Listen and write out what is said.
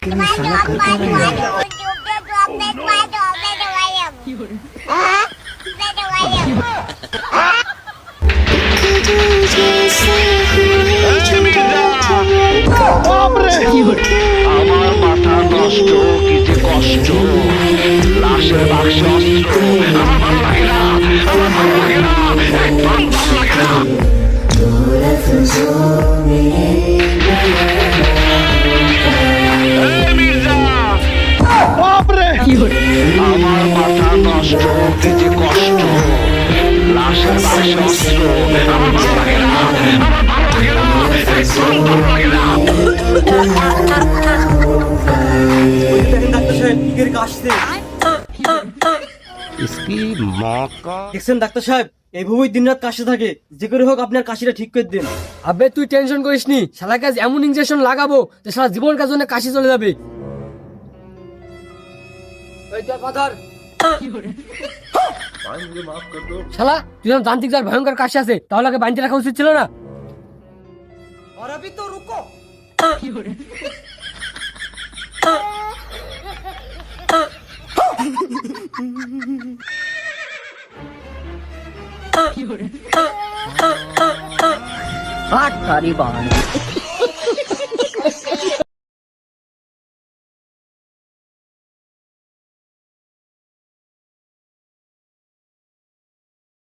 আমার মাথা নষ্ট, কি যে কষ্ট, লাশের বাক্স অস্ত্র, আমার ভালো লাগে না, আমার ভালো লাগে না, একদম ভালো লাগে না। আমার মাথা নষ্ট, কি যে কষ্ট, লাশের বাক্স অস্ত্র, আমার ভালো লাগে না, আমার ভালো লাগে না, একদম ভালো লাগে না। দেখছেন ডাক্তার সাহেব, এইভাবেই দিনরাত কাশতে থাকে। যে করে হোক আপনার কাশিটা ঠিক করে দিন। আবে তুই টেনশন করিস নি, শালা কাজ এমন ইনজেকশন লাগাবো যে শালা জীবন কাজ জন্য কাশি চলে যাবে। শালা তুই যখন যান্ত্রিক যার ভয়ঙ্কর কাশি আছে, তাহলে আগে বাঁধতে রাখা উচিত ছিল না। और अभी तो रुको। हाथ तारी बाण